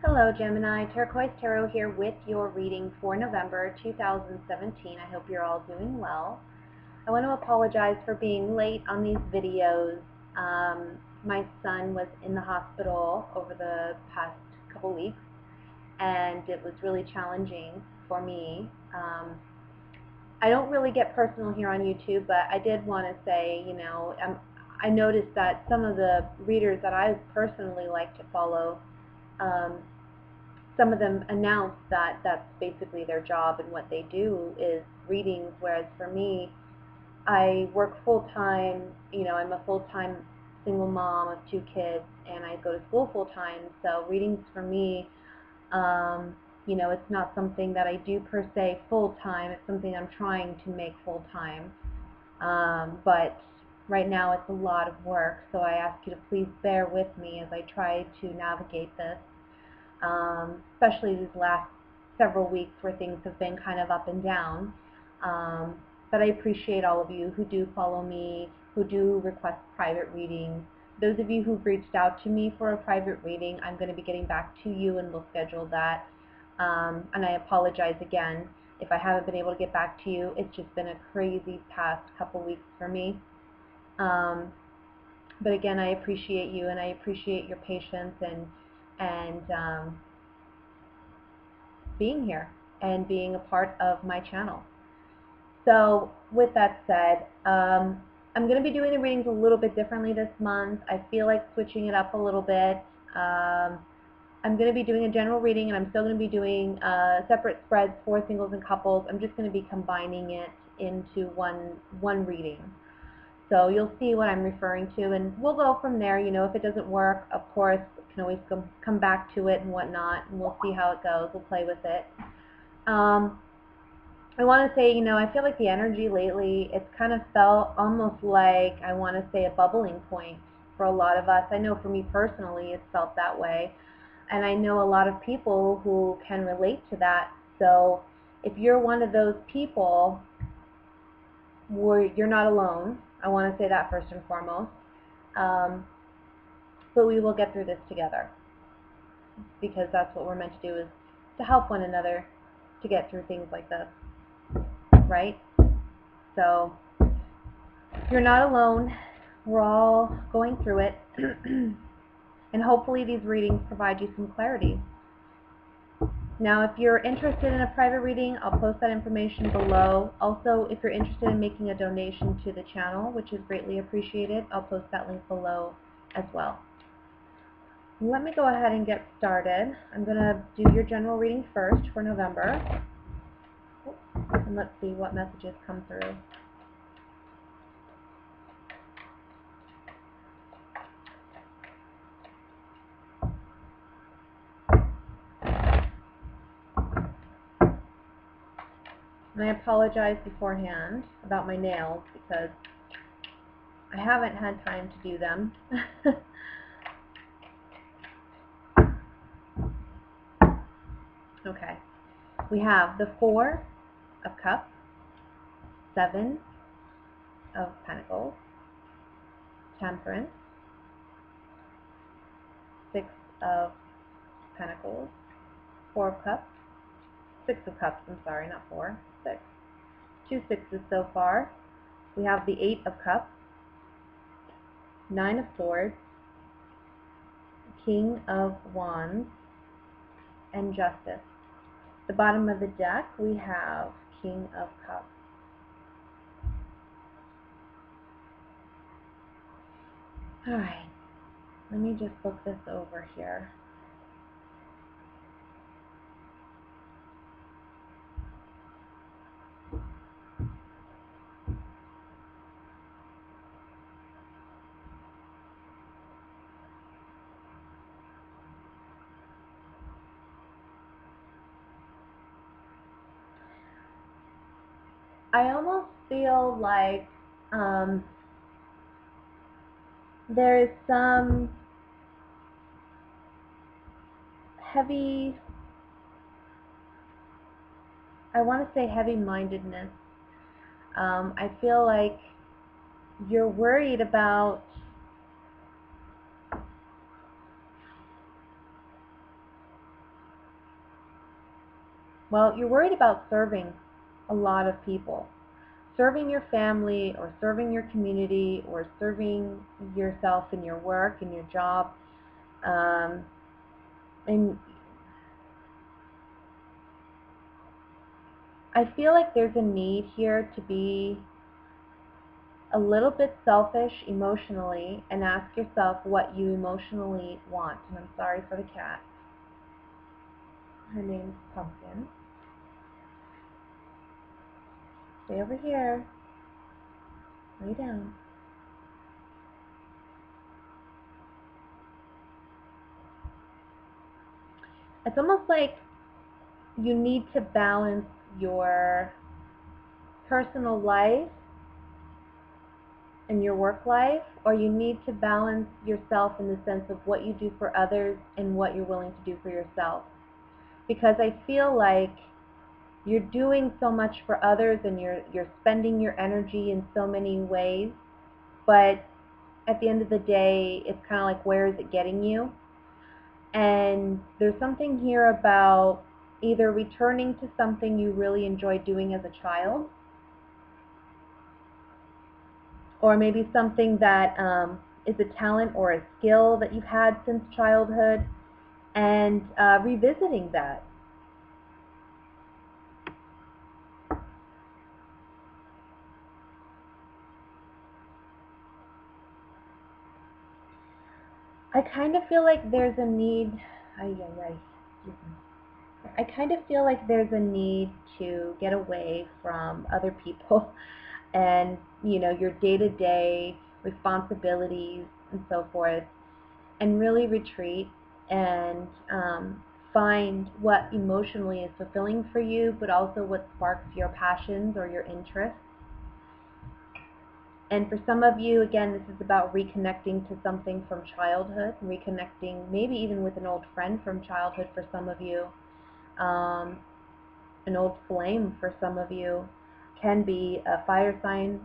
Hello Gemini, Turquoise Tarot here with your reading for November 2017. I hope you're all doing well. I want to apologize for being late on these videos. My son was in the hospital over the past couple weeks and it was really challenging for me. I don't really get personal here on YouTube, but I did want to say, I noticed that some of the readers that I personally like to follow, some of them announce that that's basically their job and what they do is readings, whereas for me, I work full-time. I'm a full-time single mom of 2 kids, and I go to school full-time, so readings for me, it's not something that I do per se full-time. It's something I'm trying to make full-time, but right now it's a lot of work, so I ask you to please bear with me as I try to navigate this. Especially these last several weeks where things have been kind of up and down. But I appreciate all of you who do follow me, who do request private readings. Those of you who've reached out to me for a private reading, I'm going to be getting back to you and we'll schedule that. And I apologize again if I haven't been able to get back to you. It's just been a crazy past couple weeks for me. But again, I appreciate you and I appreciate your patience and being here and being a part of my channel. So with that said, I'm going to be doing the readings a little bit differently this month. I feel like switching it up a little bit. I'm going to be doing a general reading, and I'm still going to be doing separate spreads for singles and couples. I'm just going to be combining it into one reading. So you'll see what I'm referring to, and we'll go from there. If it doesn't work, of course, we can always come back to it and whatnot, and we'll see how it goes. We'll play with it. I want to say, I feel like the energy lately, it's kind of felt almost like, I want to say, a bubbling point for a lot of us. I know for me personally, it's felt that way, and I know a lot of people who can relate to that. So if you're one of those people, you're not alone. I want to say that first and foremost. But we will get through this together, because that's what we're meant to do, is to help one another to get through things like this, right? So you're not alone. We're all going through it. And hopefully these readings provide you some clarity. Now, if you're interested in a private reading, I'll post that information below. Also, if you're interested in making a donation to the channel, which is greatly appreciated, I'll post that link below as well. Let me go ahead and get started. I'm going to do your general reading first for November. And let's see what messages come through. And I apologize beforehand about my nails because I haven't had time to do them. Okay. We have the 4 of Cups, 7 of Pentacles, Temperance, 6 of Pentacles, 4 of Cups, 6 of Cups, I'm sorry, not 4, 6. 2 sixes so far. We have the 8 of Cups, 9 of Swords, King of Wands, and Justice. The bottom of the deck, we have King of Cups. Alright, let me just look this over here. I almost feel like there is some heavy, I want to say heavy-mindedness. I feel like you're worried about Well, you're worried about serving a lot of people. Serving your family or serving your community or serving yourself in your work, in your job. And I feel like there's a need here to be a little bit selfish emotionally and ask yourself what you emotionally want. And I'm sorry for the cat. Her name's Pumpkin. Stay over here. Lay down. It's almost like you need to balance your personal life and your work life, or you need to balance yourself in the sense of what you do for others and what you're willing to do for yourself. Because I feel like you're doing so much for others and you're spending your energy in so many ways, but at the end of the day, it's kind of like, where is it getting you? And there's something here about either returning to something you really enjoyed doing as a child, or maybe something that is a talent or a skill that you've had since childhood, and revisiting that. I kind of feel like there's a need, I kind of feel like there's a need to get away from other people and, your day-to-day responsibilities and so forth, and really retreat and find what emotionally is fulfilling for you, but also what sparks your passions or your interests. And for some of you, again, this is about reconnecting to something from childhood, reconnecting maybe even with an old friend from childhood for some of you. An old flame for some of you can be a fire sign,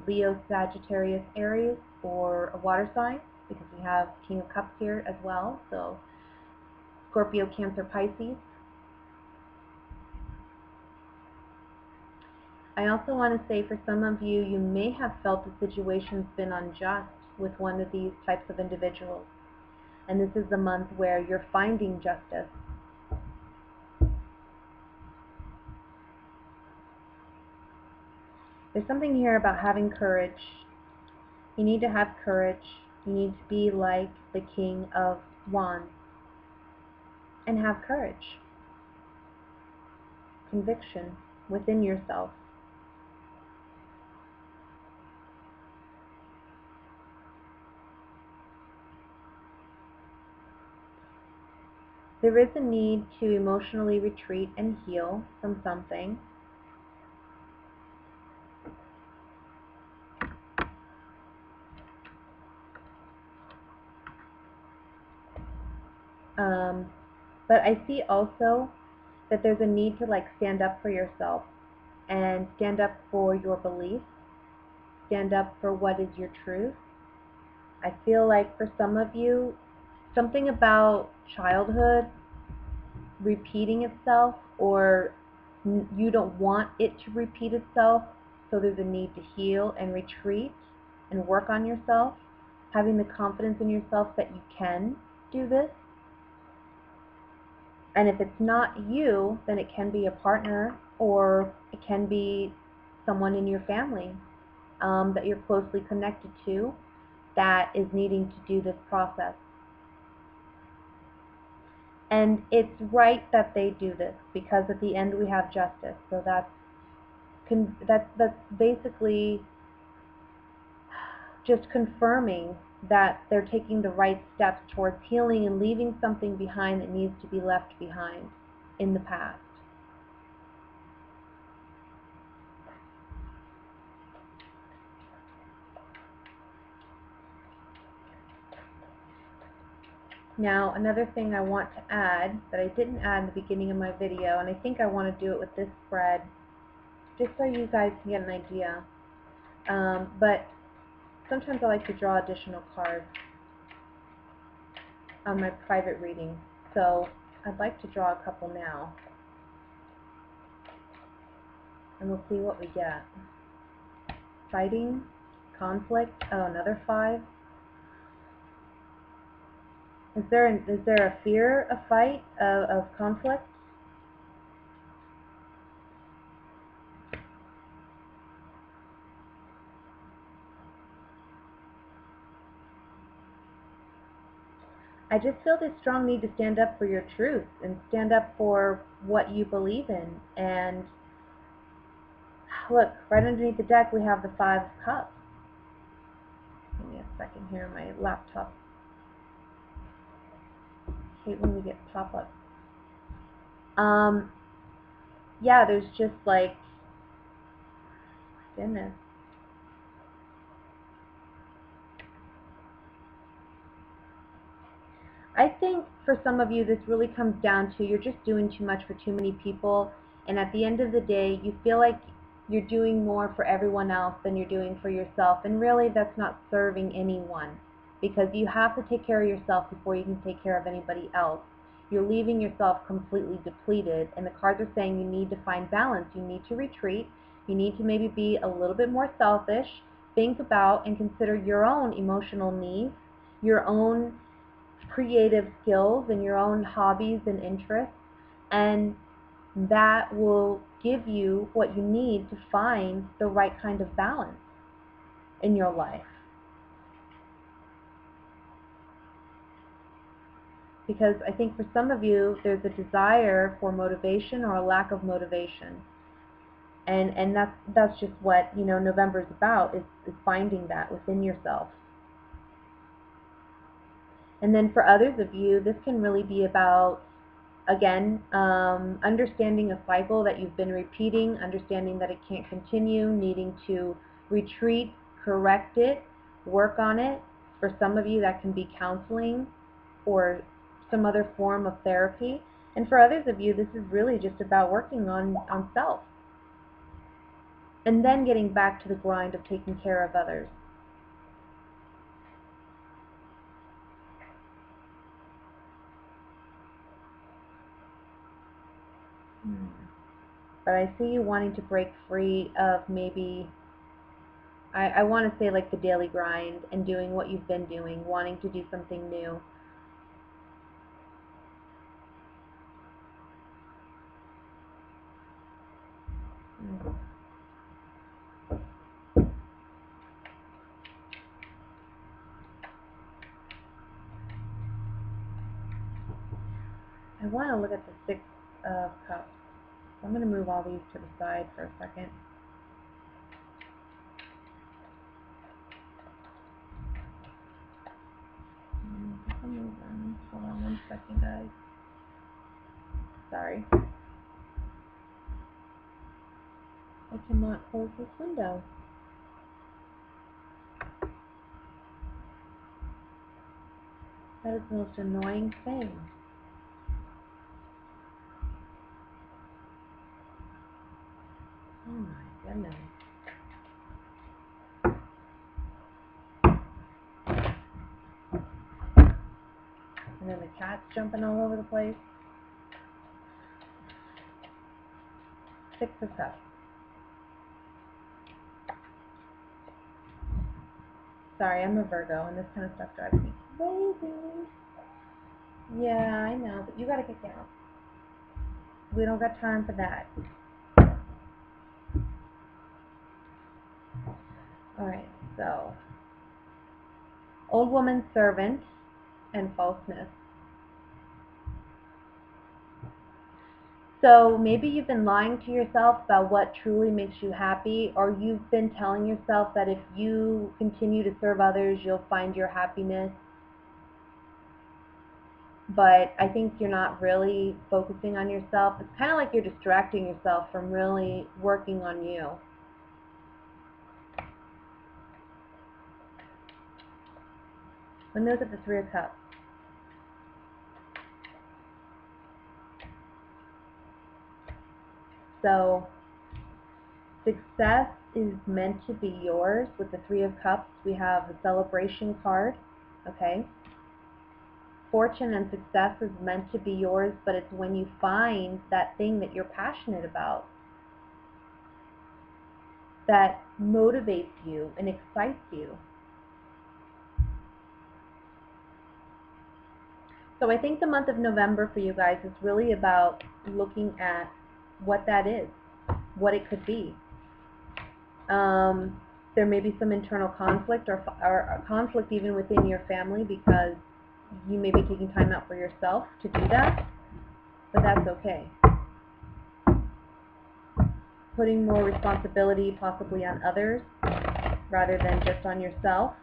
Leo, Sagittarius, Aries, or a water sign, because we have King of Cups here as well, so Scorpio, Cancer, Pisces. I also want to say for some of you, you may have felt the situation's been unjust with one of these types of individuals. And this is the month where you're finding justice. There's something here about having courage. You need to have courage. You need to be like the King of Wands and have courage, conviction within yourself. There is a need to emotionally retreat and heal from something. But I see also that there's a need to stand up for yourself and stand up for your beliefs, stand up for what is your truth. I feel like for some of you, something about childhood repeating itself, or you don't want it to repeat itself, so there's a need to heal and retreat and work on yourself, having the confidence in yourself that you can do this. And if it's not you, then it can be a partner, or it can be someone in your family that you're closely connected to that is needing to do this process. And it's right that they do this, because at the end we have justice. So that's basically just confirming that they're taking the right steps towards healing and leaving something behind that needs to be left behind in the past. Now, another thing I want to add that I didn't add in the beginning of my video, and I think I want to do it with this spread, just so you guys can get an idea. But sometimes I like to draw additional cards on my private reading, so I'd like to draw a couple now. And we'll see what we get. Fighting, conflict, oh, another 5. Is there a fear of fight, of conflict? I just feel this strong need to stand up for your truth and stand up for what you believe in. And look, right underneath the deck we have the 5 of Cups. Give me a second here, my laptop. I hate when we get pop-ups. Yeah, there's just like, goodness. I think for some of you this really comes down to you're just doing too much for too many people, and at the end of the day you feel like you're doing more for everyone else than you're doing for yourself, and really that's not serving anyone, because you have to take care of yourself before you can take care of anybody else. You're leaving yourself completely depleted, and the cards are saying you need to find balance. You need to retreat. You need to maybe be a little bit more selfish. Think about and consider your own emotional needs, your own creative skills, and your own hobbies and interests, and that will give you what you need to find the right kind of balance in your life. Because I think for some of you there's a desire for motivation or a lack of motivation, and that's just what November is about, is finding that within yourself. And then for others of you, this can really be about, again, understanding a cycle that you've been repeating, understanding that it can't continue, needing to retreat, correct it, work on it. For some of you that can be counseling or some other form of therapy. And for others of you, this is really just about working on self. And then getting back to the grind of taking care of others. But I see you wanting to break free of maybe, I want to say like the daily grind and doing what you've been doing, wanting to do something new. I want to look at the 6 of Cups. I'm going to move all these to the side for a second. Hold on 1 second, guys. Sorry. I cannot close this window. That is the most annoying thing. Oh my goodness. And then the cat's jumping all over the place. 6 of Cups. Sorry, I'm a Virgo, and this kind of stuff drives me crazy. Yeah, I know, but you gotta get down. We don't got time for that. Alright, so old woman, servant, and falseness. So maybe you've been lying to yourself about what truly makes you happy, or you've been telling yourself that if you continue to serve others, you'll find your happiness. But I think you're not really focusing on yourself. It's kind of like you're distracting yourself from really working on you. Let me look at the 3 of Cups. So success is meant to be yours. With the 3 of Cups, we have the celebration card. Okay. Fortune and success is meant to be yours, but it's when you find that thing that you're passionate about. that motivates you and excites you. So I think the month of November for you guys is really about looking at what that is, what it could be. There may be some internal conflict or conflict even within your family because you may be taking time out for yourself to do that, but that's okay. Putting more responsibility possibly on others rather than just on yourself.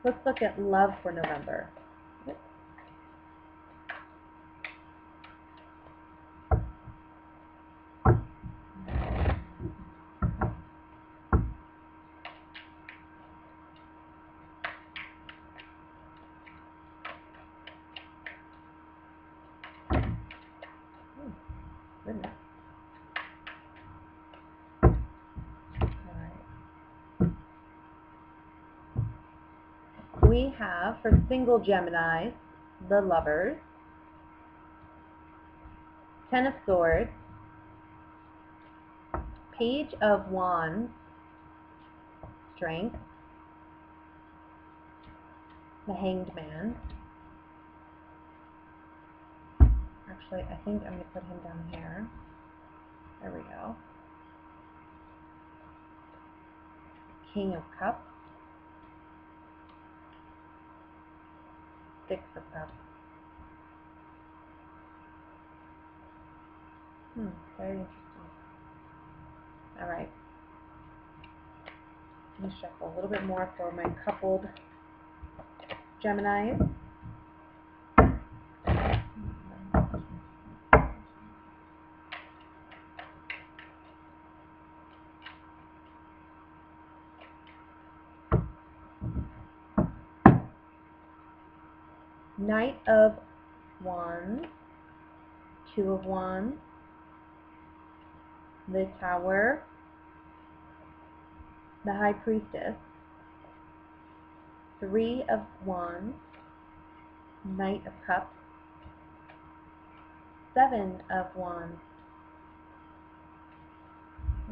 Let's look at love for November. Goodness. Alright. We have, for single Geminis, the Lovers, Ten of Swords, Page of Wands, Strength, the Hanged Man. Actually, I think I'm going to put him down here. There we go. King of Cups, Six of Cups. Very interesting. Alright. Let me shuffle a little bit more for my coupled Geminis. Knight of Wands, Two of Wands, the Tower, the High Priestess, Three of Wands, Knight of Cups, Seven of Wands.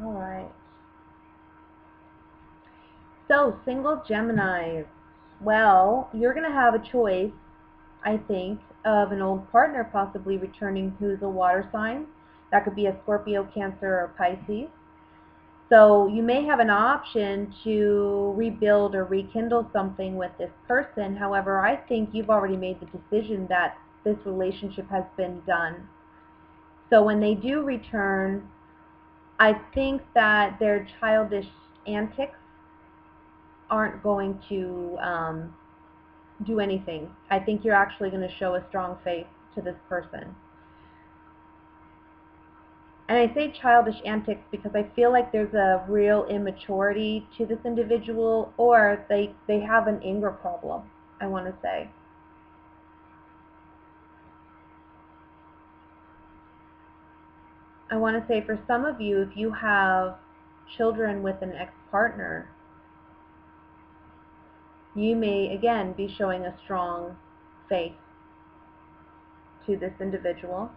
Alright. So, single Geminis. Well, you're going to have a choice, I think, of an old partner possibly returning who's a water sign. That could be a Scorpio, Cancer, or Pisces. So you may have an option to rebuild or rekindle something with this person. However, I think you've already made the decision that this relationship has been done. So when they do return, I think that their childish antics aren't going to do anything. I think you're actually going to show a strong face to this person. And I say childish antics because I feel like there's a real immaturity to this individual, or they have an anger problem, I want to say. I want to say for some of you, if you have children with an ex-partner, you may, again, be showing a strong face to this individual.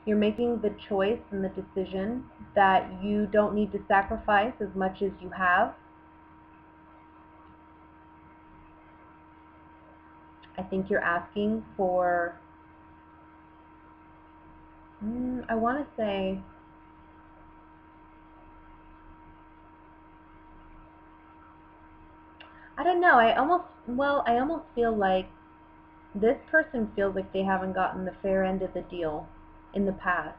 You're making the choice and the decision that you don't need to sacrifice as much as you have. I think you're asking for, I want to say, I don't know, I almost feel like this person feels like they haven't gotten the fair end of the deal in the past.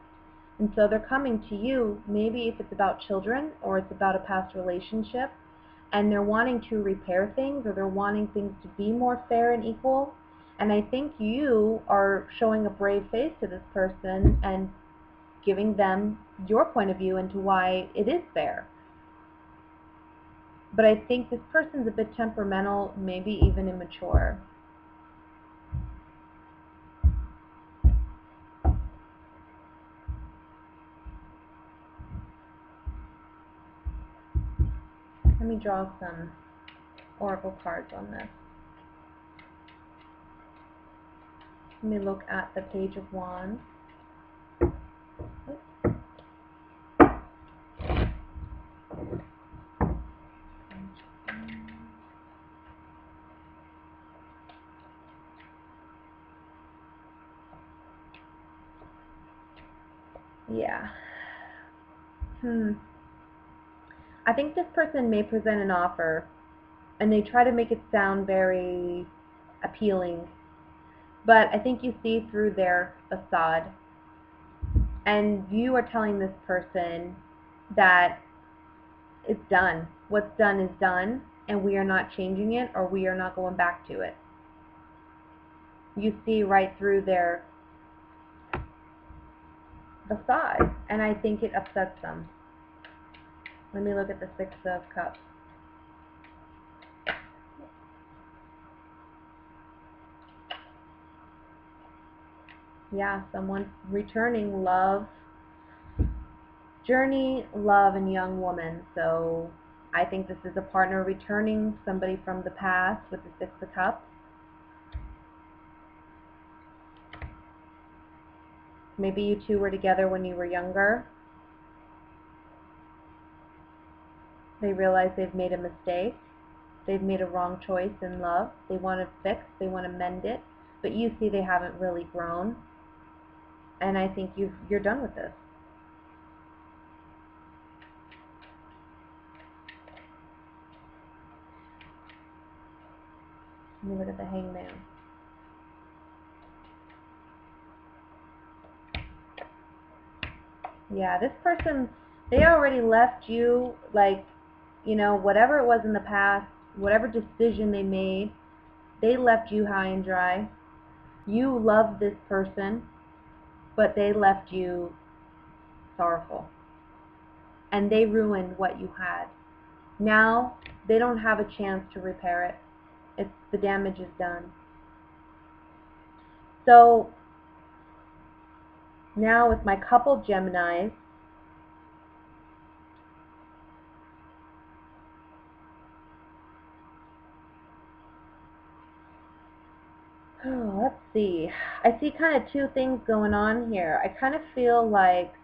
And so they're coming to you, maybe if it's about children or it's about a past relationship, and they're wanting to repair things, or they're wanting things to be more fair and equal. And I think you are showing a brave face to this person and giving them your point of view into why it is fair. But I think this person's a bit temperamental, maybe even immature. Let me draw some oracle cards on this. Let me look at the Page of Wands. Yeah. I think this person may present an offer, and they try to make it sound very appealing, but I think you see through their facade, and you are telling this person that it's done. What's done is done, and we are not changing it, or we are not going back to it. You see right through their facade, and I think it upsets them. Let me look at the Six of Cups. Yeah, someone returning love, journey, love, and young woman. So I think this is a partner returning, somebody from the past with the Six of Cups. Maybe you two were together when you were younger. They realize they've made a mistake. They've made a wrong choice in love. They want to fix, they want to mend it. But you see they haven't really grown. And I think you're done with this. Let me look at the Hangman. Yeah, this person, they already left you, like, you know, whatever it was in the past, whatever decision they made, they left you high and dry. You loved this person, but they left you sorrowful. And they ruined what you had. Now, they don't have a chance to repair it. The damage is done. So, now with my couple Geminis, let's see. I see kind of two things going on here. I kind of feel like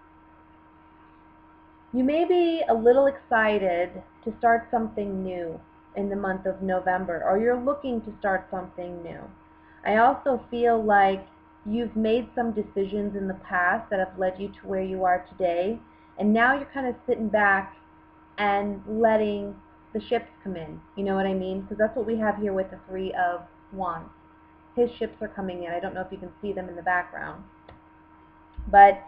you may be a little excited to start something new in the month of November, or you're looking to start something new. I also feel like you've made some decisions in the past that have led you to where you are today, and now you're kind of sitting back and letting the ships come in. You know what I mean? Because that's what we have here with the Three of Wands. His ships are coming in. I don't know if you can see them in the background. But,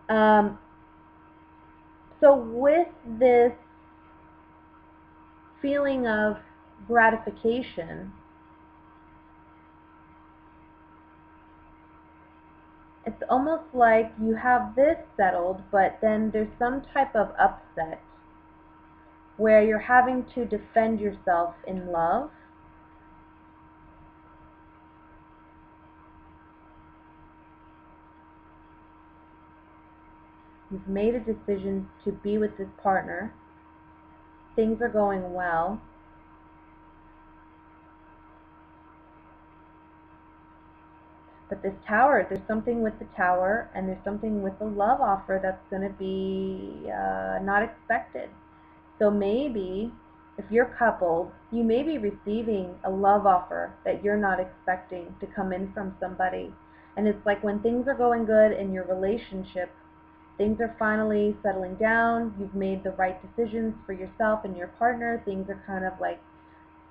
so with this feeling of gratification, it's almost like you have this settled, but then there's some type of upset where you're having to defend yourself in love. You've made a decision to be with this partner. Things are going well. But this Tower, there's something with the Tower, and there's something with the love offer that's going to be not expected. So maybe, if you're coupled, you may be receiving a love offer that you're not expecting to come in from somebody. And it's like when things are going good in your relationship, things are finally settling down, you've made the right decisions for yourself and your partner, things are kind of like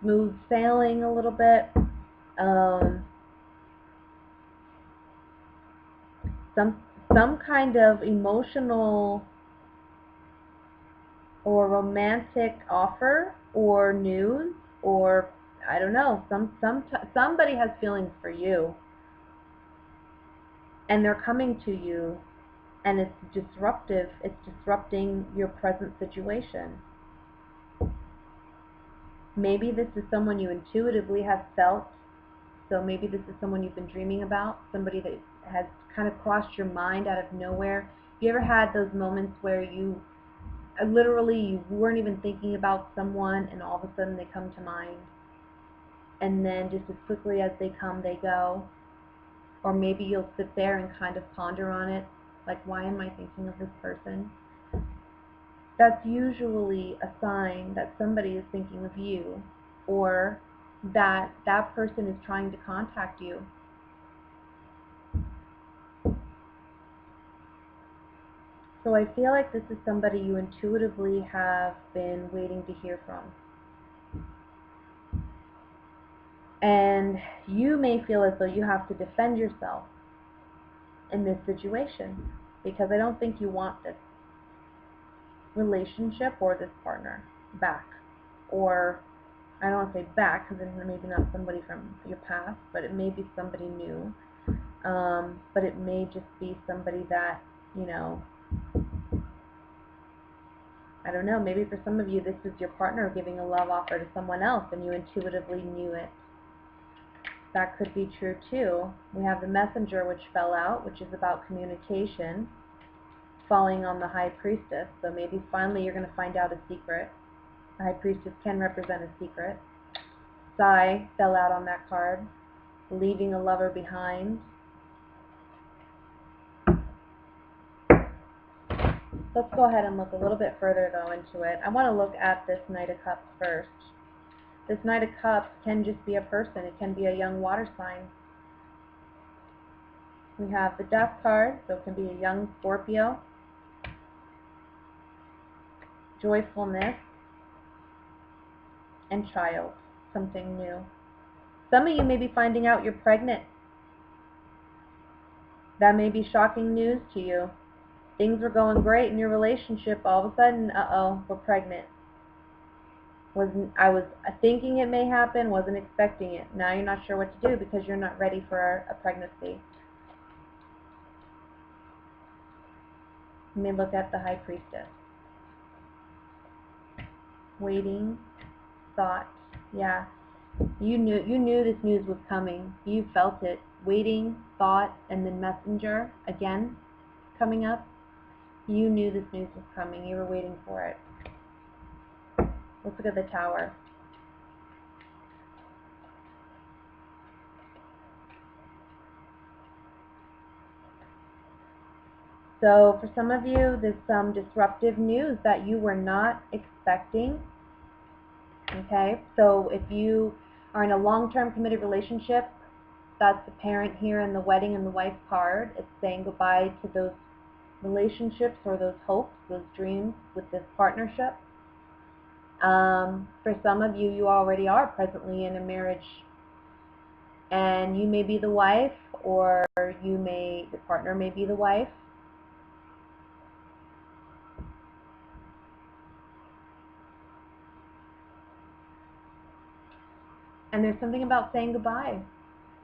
smooth sailing a little bit. Some kind of emotional or romantic offer or news, or I don't know, somebody has feelings for you, and they're coming to you, and it's disruptive. It's disrupting your present situation. Maybe this is someone you intuitively have felt. So maybe this is someone you've been dreaming about, somebody that has kind of crossed your mind out of nowhere. You ever had those moments where you weren't even thinking about someone, and all of a sudden they come to mind, and then just as quickly as they come, they go? or maybe you'll sit there and kind of ponder on it, like, why am I thinking of this person? That's usually a sign that somebody is thinking of you, or that that person is trying to contact you. So I feel like this is somebody you intuitively have been waiting to hear from. And you may feel as though you have to defend yourself in this situation, because I don't think you want this relationship or this partner back. Or, I don't want to say back, because it's maybe not somebody from your past, but it may be somebody new. But it may just be somebody that, you know, I don't know, maybe for some of you this is your partner giving a love offer to someone else and you intuitively knew it. That could be true too. We have the Messenger, which fell out, which is about communication, falling on the High Priestess. So maybe finally you're going to find out a secret. The High Priestess can represent a secret. Sigh fell out on that card, leaving a lover behind. Let's go ahead and look a little bit further, though, into it. I want to look at this Knight of Cups first. This Knight of Cups can just be a person. It can be a young water sign. We have the Death card, so it can be a young Scorpio. Joyfulness. And child. Something new. Some of you may be finding out you're pregnant. That may be shocking news to you. Things were going great in your relationship. All of a sudden, uh-oh, we're pregnant. I was thinking it may happen, wasn't expecting it. Now you're not sure what to do because you're not ready for a pregnancy. You may look at the High Priestess. Waiting, thought, yeah. You knew this news was coming. You felt it. Waiting, thought, and then Messenger again coming up. You knew this news was coming. You were waiting for it. Let's look at the Tower. So for some of you, there's some disruptive news that you were not expecting. Okay, so if you are in a long-term committed relationship, that's apparent here in the Wedding and the Wife card. It's saying goodbye to those relationships or those hopes, those dreams with this partnership. For some of you, you already are presently in a marriage, and you may be the wife, or the partner may be the wife. And there's something about saying goodbye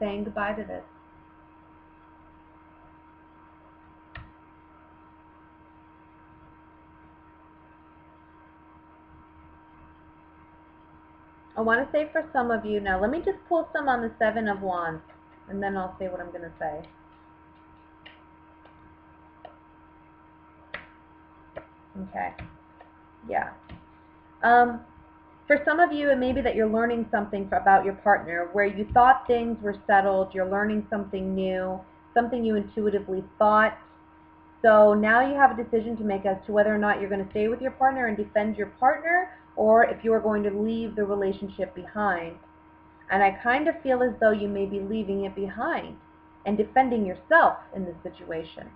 to this. I want to say for some of you now, let me just pull some on the Seven of Wands, and then I'll say what I'm going to say. Okay. Yeah. For some of you, it may be that you're learning something about your partner, where you thought things were settled, you're learning something new, something you intuitively thought. So now you have a decision to make as to whether or not you're going to stay with your partner and defend your partner, or if you are going to leave the relationship behind. And I kind of feel as though you may be leaving it behind and defending yourself in this situation.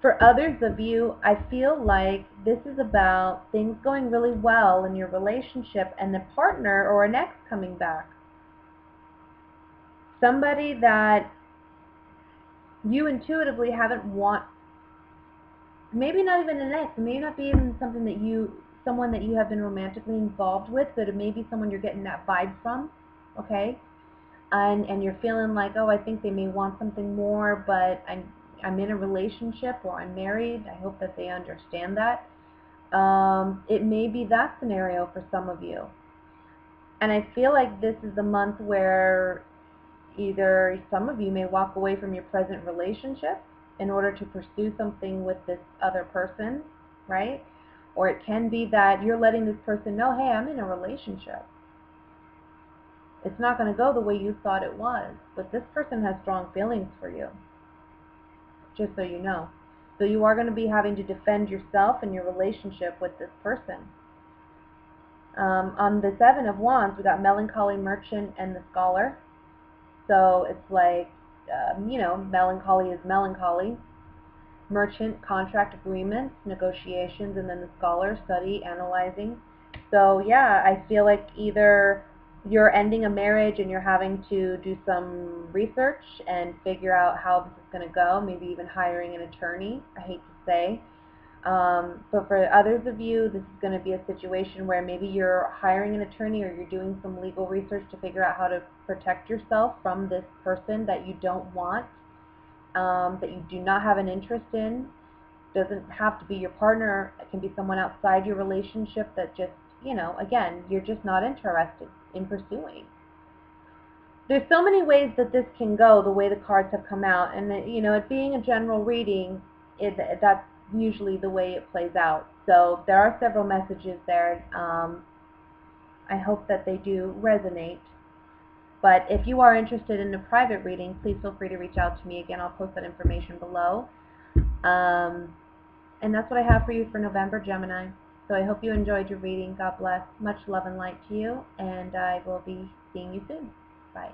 For others of you, I feel like this is about things going really well in your relationship and the partner or an ex coming back. Somebody that you intuitively haven't maybe not even an ex, maybe not be even someone that you have been romantically involved with, but it may be someone you're getting that vibe from, okay? And you're feeling like, oh, I think they may want something more, but I'm in a relationship or I'm married. I hope that they understand that. It may be that scenario for some of you. And I feel like this is the month where either some of you may walk away from your present relationship in order to pursue something with this other person, right? Or it can be that you're letting this person know, hey, I'm in a relationship. It's not going to go the way you thought it was, but this person has strong feelings for you, just so you know. So you are going to be having to defend yourself and your relationship with this person. On the Seven of Wands, we got melancholy, merchant, and the scholar. So it's like, melancholy is melancholy. Merchant, contract agreements, negotiations, and then the scholar, study, analyzing. So yeah, I feel like either you're ending a marriage and you're having to do some research and figure out how this is going to go, maybe even hiring an attorney, I hate to say. But for others of you, this is going to be a situation where maybe you're hiring an attorney or you're doing some legal research to figure out how to protect yourself from this person that you don't want, that you do not have an interest in. Doesn't have to be your partner. It can be someone outside your relationship that just, again, you're just not interested in pursuing. There's so many ways that this can go, the way the cards have come out, and it being a general reading, that's usually the way it plays out. So there are several messages there. I hope that they do resonate. But if you are interested in a private reading, please feel free to reach out to me. Again, I'll post that information below. And that's what I have for you for November, Gemini. So I hope you enjoyed your reading. God bless. Much love and light to you. And I will be seeing you soon. Bye.